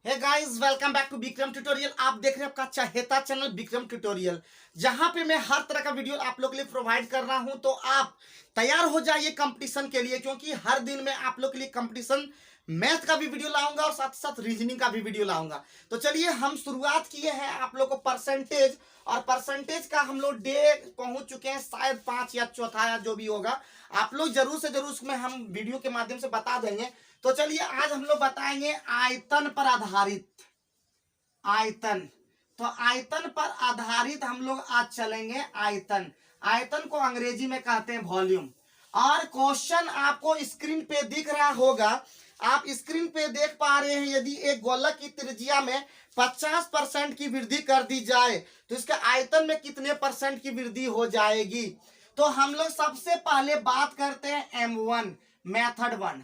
Hey guys, welcome back to Vikram tutorial. आप देख रहे हैं आपका चहेता चैनल विक्रम ट्यूटोरियल, जहां पे मैं हर तरह का वीडियो आप लोग के लिए प्रोवाइड कर रहा हूं। तो आप तैयार हो जाइए कंपटीशन के लिए, क्योंकि हर दिन मैं आप लोग के लिए कंपटीशन मैथ का भी वीडियो लाऊंगा और साथ साथ रीजनिंग का भी वीडियो लाऊंगा। तो चलिए हम शुरुआत किए हैं आप लोग को परसेंटेज, और परसेंटेज का हम लोग डे पहुंच चुके हैं, शायद 5 या चौथा या जो भी होगा। आप लोग जरूर से जरूर उसमें हम वीडियो के माध्यम से बता देंगे। तो चलिए आज हम लोग बताएंगे आयतन पर आधारित आयतन। तो आयतन पर आधारित हम लोग आज चलेंगे। आयतन आयतन को अंग्रेजी में कहते हैं वॉल्यूम। और क्वेश्चन आपको स्क्रीन पे दिख रहा होगा, आप स्क्रीन पे देख पा रहे हैं। यदि एक गोलक की त्रिज्या में 50% की वृद्धि कर दी जाए तो इसके आयतन में कितने परसेंट की वृद्धि हो जाएगी। तो हम लोग सबसे पहले बात करते हैं M1 मेथड 1।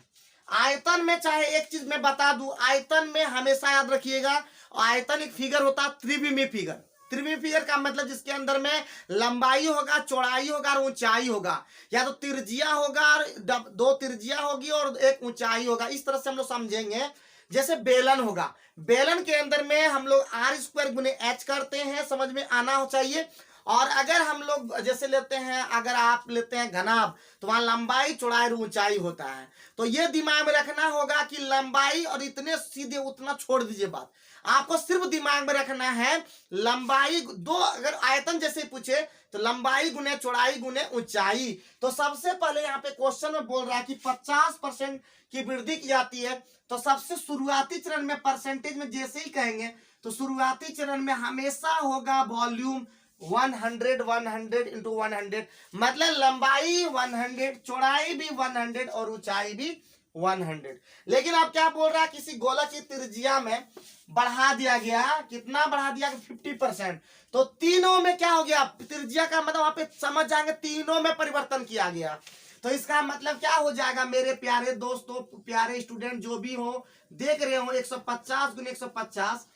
आयतन में चाहे एक चीज मैं बता दूं, आयतन में हमेशा याद रखिएगा, आयतन एक फिगर होता है त्रिविमीय फिगर। त्रिविमीय फिगर का मतलब जिसके अंदर में लंबाई होगा, चौड़ाई होगा और ऊंचाई होगा, या तो त्रिज्या होगा और दो त्रिज्या होगी और एक ऊंचाई होगा। इस तरह से हम लोग समझेंगे। जैसे बेलन होगा, बेलन के अंदर में हम लोग R² गुने H करते हैं, समझ में आना चाहिए। और अगर हम लोग जैसे लेते हैं, अगर आप लेते हैं घनाभ, तो वहां लंबाई चौड़ाई और ऊंचाई होता है। तो ये दिमाग में रखना होगा कि लंबाई और इतने सीधे उतना छोड़ दीजिए बात, आपको सिर्फ दिमाग में रखना है लंबाई दो। अगर आयतन जैसे पूछे तो लंबाई गुने चौड़ाई गुने ऊंचाई। तो सबसे पहले यहाँ पे क्वेश्चन में बोल रहा है कि 50% की वृद्धि की जाती है। तो सबसे शुरुआती चरण में परसेंटेज में जैसे ही कहेंगे तो शुरुआती चरण में हमेशा होगा वॉल्यूम 100 इंटू 100, मतलब लंबाई 100, चौड़ाई भी 100 और ऊंचाई भी 100। लेकिन अब क्या बोल रहा है, किसी गोलक की त्रिज्या में बढ़ा दिया गया, कितना बढ़ा दिया, 50%। तो तीनों में क्या हो गया, त्रिज्या का मतलब वहां पे समझ जाएंगे तीनों में परिवर्तन किया गया। तो इसका मतलब क्या हो जाएगा मेरे प्यारे दोस्तों, प्यारे स्टूडेंट जो भी हो देख रहे हो, 150 गुने 150,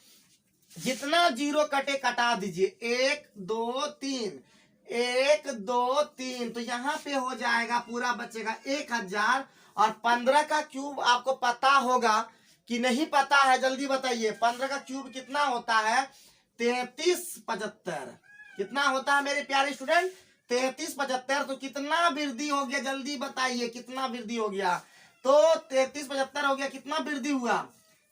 जितना जीरो कटे कटा दीजिए, 1 2 3, 1 2 3, तो यहां पे हो जाएगा पूरा बचेगा 1000। और 15 का क्यूब आपको पता होगा कि नहीं पता है, जल्दी बताइए। 15 का क्यूब कितना होता है, 3375। कितना होता है मेरे प्यारे स्टूडेंट, 3375। तो कितना वृद्धि हो गया, जल्दी बताइए कितना वृद्धि हो गया। तो 3375 हो गया, कितना वृद्धि हुआ,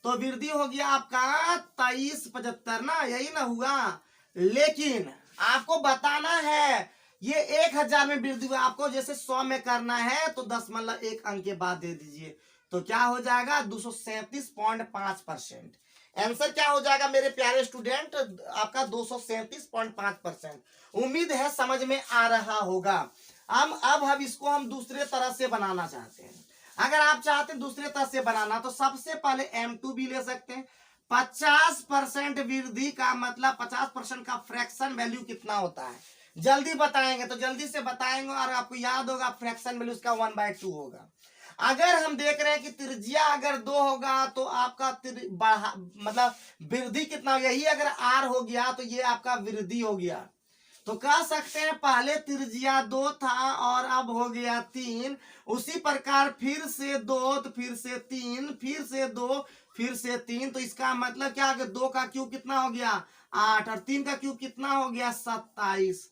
तो वृद्धि हो गया आपका 2375 ना, यही ना हुआ। लेकिन आपको बताना है ये 1000 में वृद्धि हुआ, आपको जैसे 100 में करना है तो 10 अंक के बाद दे दीजिए। तो क्या हो जाएगा 237.5%। आंसर क्या हो जाएगा मेरे प्यारे स्टूडेंट, आपका 237.5%। उम्मीद है समझ में आ रहा होगा। अब हम इसको हम दूसरे तरह से बनाना चाहते हैं। अगर आप चाहते हैं दूसरे तरह से बनाना तो सबसे पहले M2 भी ले सकते हैं। 50% वृद्धि का मतलब 50% का फ्रैक्शन वैल्यू कितना होता है, जल्दी बताएंगे तो जल्दी से बताएंगे। और आपको याद होगा फ्रैक्शन वैल्यू उसका 1/2 होगा। अगर हम देख रहे हैं कि त्रिज्या अगर 2 होगा तो आपका मतलब वृद्धि कितना, यही अगर R हो गया तो ये आपका वृद्धि हो गया। तो कह सकते हैं पहले त्रिज्या 2 था और अब हो गया 3। उसी प्रकार फिर से 2, तो फिर से 3, फिर से 2, फिर से 3। तो इसका मतलब क्या, अगर 2 का क्यूब कितना हो गया 8 और 3 का क्यूब कितना हो गया 27।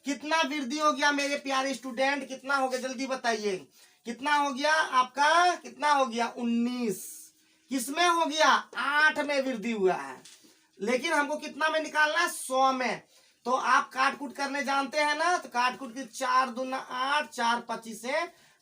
कितना वृद्धि हो गया मेरे प्यारे स्टूडेंट, कितना हो गया जल्दी बताइए। कितना हो गया आपका, कितना हो गया 19। किसमें हो गया, 8 में वृद्धि हुआ है। लेकिन हमको कितना में निकालना है, 100 में। तो आप काट कूट करने जानते हैं ना, तो काट कूट के 4 दूना 8, 4 25 से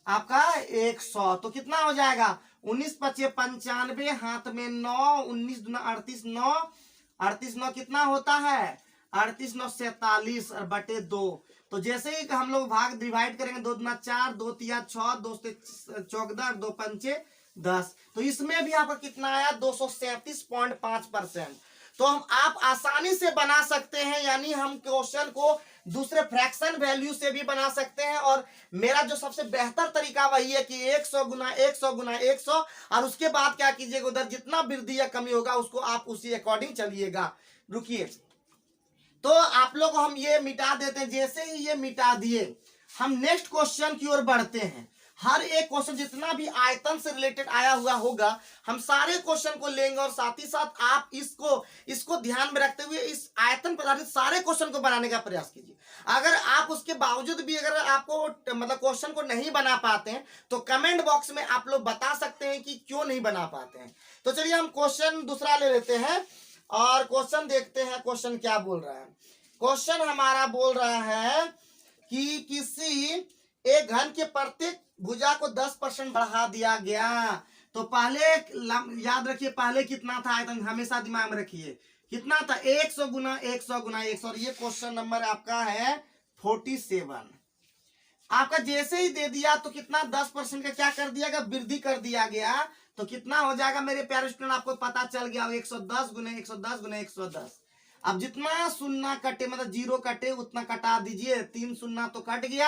आपका 100। तो कितना हो जाएगा 19 25 95, हाथ में 9, 19 दूना 38, 9 38 9 कितना होता है 38 9 47 और बटे 2। तो जैसे ही हम लोग भाग डिवाइड करेंगे, 2 दूना 4, 2 तिया 6, 2 से 14, 2 पंचे 10। तो इसमें भी आपका कितना आया 237.5%। तो हम आप आसानी से बना सकते हैं, यानी हम क्वेश्चन को दूसरे फ्रैक्शन वैल्यू से भी बना सकते हैं। और मेरा जो सबसे बेहतर तरीका वही है कि 100 गुना 100 गुना 100, और उसके बाद क्या कीजिएगा, उधर जितना वृद्धि या कमी होगा उसको आप उसी अकॉर्डिंग चलिएगा। रुकिए, तो आप लोग हम ये मिटा देते हैं। जैसे ही ये मिटा दिए हम नेक्स्ट क्वेश्चन की ओर बढ़ते हैं। हर एक क्वेश्चन जितना भी आयतन से रिलेटेड आया हुआ होगा हम सारे क्वेश्चन को लेंगे, और साथ ही साथ आप इसको ध्यान में रखते हुए इस आयतन पर आधारित सारे क्वेश्चन को बनाने का प्रयास कीजिए। अगर आप उसके बावजूद भी अगर आपको मतलब क्वेश्चन को नहीं बना पाते हैं तो कमेंट बॉक्स में आप लोग बता सकते हैं कि क्यों नहीं बना पाते हैं। तो चलिए हम क्वेश्चन दूसरा ले लेते हैं और क्वेश्चन देखते हैं क्वेश्चन क्या बोल रहा है। क्वेश्चन हमारा बोल रहा है कि किसी एक घन के प्रत्येक भुजा को 10% बढ़ा दिया गया। तो पहले याद रखिए पहले कितना था आयतन, हमेशा दिमाग में रखिए कितना था 100 गुना 100 गुना 100। और ये क्वेश्चन नंबर आपका है 47। आपका जैसे ही दे दिया तो कितना 10% का क्या कर दिया गया, वृद्धि कर दिया गया। तो कितना हो जाएगा मेरे प्यारे स्टूडेंट, आपको पता चल गया 110 गुने 110 गुने 110। अब जितना शून्य कटे मतलब जीरो कटे उतना कटा दीजिए, 3 शून्य तो कट गया,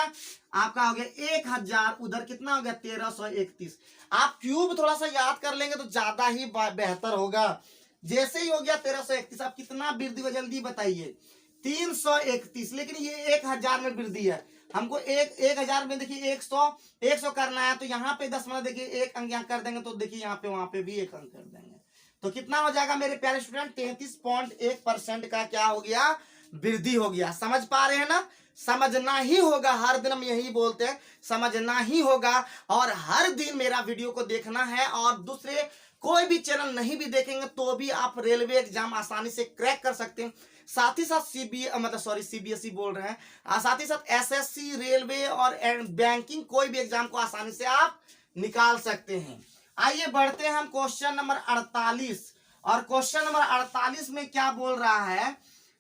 आपका हो गया 1000। उधर कितना हो गया 1331। आप क्यूब थोड़ा सा याद कर लेंगे तो ज्यादा ही बेहतर होगा। जैसे ही हो गया 1331, आप कितना वृद्धि हो जल्दी बताइए 331। लेकिन ये 1000 में वृद्धि है, हमको 1000 में देखिए 100 करना है। तो यहाँ पे 10 मतलब देखिए एक अंक यहाँ कर देंगे तो देखिए यहाँ पे वहां पे भी एक अंक कर देंगे। तो कितना हो जाएगा मेरे प्यारे स्टूडेंट 33.1% का क्या हो गया, वृद्धि हो गया। समझ पा रहे हैं ना, समझना ही होगा, हर दिन हम यही बोलते हैं समझना ही होगा। और हर दिन मेरा वीडियो को देखना है, और दूसरे कोई भी चैनल नहीं भी देखेंगे तो भी आप रेलवे एग्जाम आसानी से क्रैक कर सकते हैं। साथ ही साथ सीबीएसई बोल रहे हैं, साथ ही साथ एसएससी, रेलवे और बैंकिंग कोई भी एग्जाम को आसानी से आप निकाल सकते हैं। आइए बढ़ते हैं हम क्वेश्चन नंबर 48। और क्वेश्चन नंबर 48 में क्या बोल रहा है,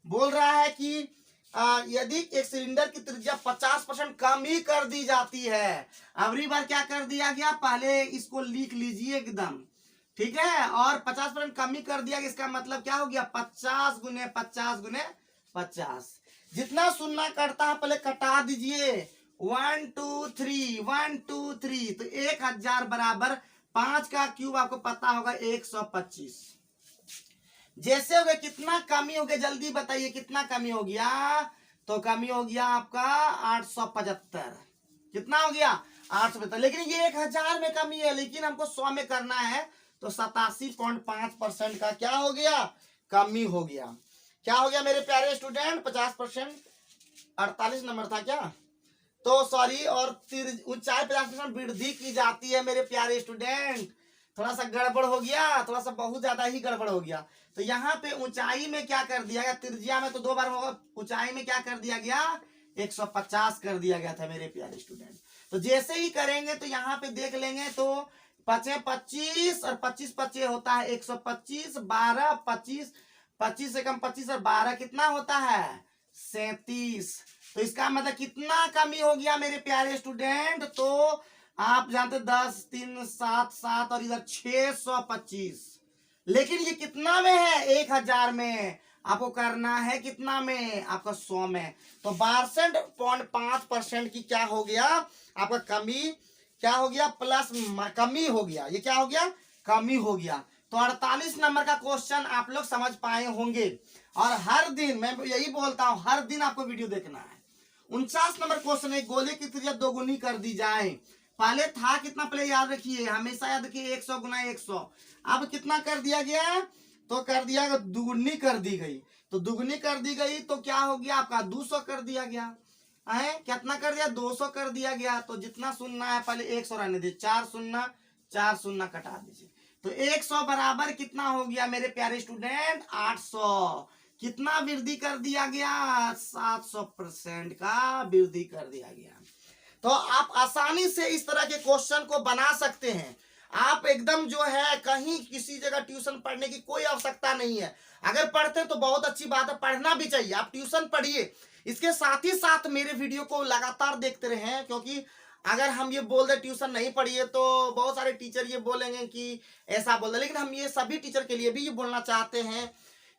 बोल रहा है कि यदि एक सिलेंडर की त्रिज्या 50% कम ही कर दी जाती है। अगली बार क्या कर दिया गया, पहले इसको लिख लीजिए एकदम, ठीक है। और 50% कम ही कर दिया गया, इसका मतलब क्या हो गया 50 गुने 50 गुने 50। जितना शून्य कटता है पहले कटा दीजिए, 1 2 3 1 2 3। तो 1000 बराबर 5 का क्यूब आपको पता होगा 125। जैसे हो गया कितना कमी हो गया जल्दी बताइए कितना कमी हो गया, तो कमी हो गया आपका 875। कितना हो गया 875। लेकिन ये 1000 में कमी है, लेकिन हमको 100 में करना है तो 87.5% का क्या हो गया, कमी हो गया। क्या हो गया मेरे प्यारे स्टूडेंट 50%, 48 नंबर था क्या, तो सॉरी। और ऊंचाई 50% वृद्धि की जाती है मेरे प्यारे स्टूडेंट। थोड़ा सा गड़बड़ हो गया, थोड़ा सा बहुत ज्यादा ही गड़बड़ हो गया। तो यहाँ पे ऊंचाई में क्या कर दिया गया, त्रिज्या में तो 2 बार होगा, ऊंचाई में क्या कर दिया गया 150 कर दिया गया था मेरे प्यारे स्टूडेंट। तो जैसे ही करेंगे तो यहाँ पे देख लेंगे तो 5 25 और 25 25 होता है 125, 12 25, 25 से कम 25 और 12 कितना होता है 37। तो इसका मतलब कितना कमी हो गया मेरे प्यारे स्टूडेंट, तो आप जानते 10 3 7 7 और इधर 625। लेकिन ये कितना में है 1000 में, आपको करना है कितना में आपका 100 में। तो 62.5% की क्या हो गया आपका कमी, क्या हो गया प्लस कमी हो गया, ये क्या हो गया कमी हो गया। तो 48 नंबर का क्वेश्चन आप लोग समझ पाए होंगे। और हर दिन मैं यही बोलता हूं हर दिन आपको वीडियो देखना है। 49 नंबर क्वेश्चन है, गोले की त्रिज्या दोगुनी कर दी जाए। पहले था कितना, पहले याद रखिए, हमेशा याद रखिए 100 गुना 100। अब कितना कर दिया गया, तो कर दिया दुगुनी कर दी गई। तो दुगुनी कर दी गई तो क्या हो गया आपका 200 कर दिया गया है, कितना कर दिया 200 कर दिया गया। तो जितना शून्य है पहले 100 रहने दीजिए, 4 शून्य कटा दीजिए। तो 100 बराबर कितना हो गया मेरे प्यारे स्टूडेंट 800। कितना वृद्धि कर दिया गया 700% का वृद्धि कर दिया गया। तो आप आसानी से इस तरह के क्वेश्चन को बना सकते हैं। आप एकदम जो है कहीं किसी जगह ट्यूशन पढ़ने की कोई आवश्यकता नहीं है। अगर पढ़ते तो बहुत अच्छी बात है, पढ़ना भी चाहिए, आप ट्यूशन पढ़िए। इसके साथ ही साथ मेरे वीडियो को लगातार देखते रहें, क्योंकि अगर हम ये बोल दे ट्यूशन नहीं पढ़िए तो बहुत सारे टीचर ये बोलेंगे कि ऐसा बोल दे। लेकिन हम ये सभी टीचर के लिए भी ये बोलना चाहते हैं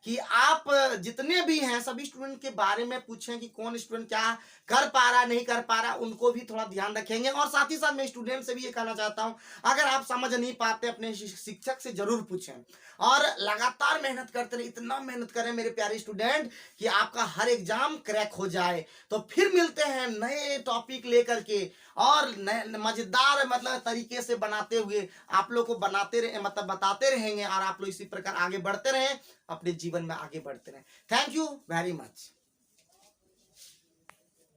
कि आप जितने भी हैं सभी स्टूडेंट के बारे में पूछें कि कौन स्टूडेंट क्या कर पा रहा है नहीं कर पा रहा, उनको भी थोड़ा ध्यान रखेंगे। और साथ ही साथ मैं स्टूडेंट से भी ये कहना चाहता हूँ, अगर आप समझ नहीं पाते अपने शिक्षक से जरूर पूछें और लगातार मेहनत करते रहे, इतना मेहनत करें मेरे प्यारे स्टूडेंट कि आपका हर एग्जाम क्रैक हो जाए। तो फिर मिलते हैं नए टॉपिक लेकर के और नए मजेदार मतलब तरीके से बनाते हुए आप लोग को बनाते रहे, मतलब बताते रहेंगे और आप लोग इसी प्रकार आगे बढ़ते रहें, अपने जीवन में आगे बढ़ते रहें। Thank you very much.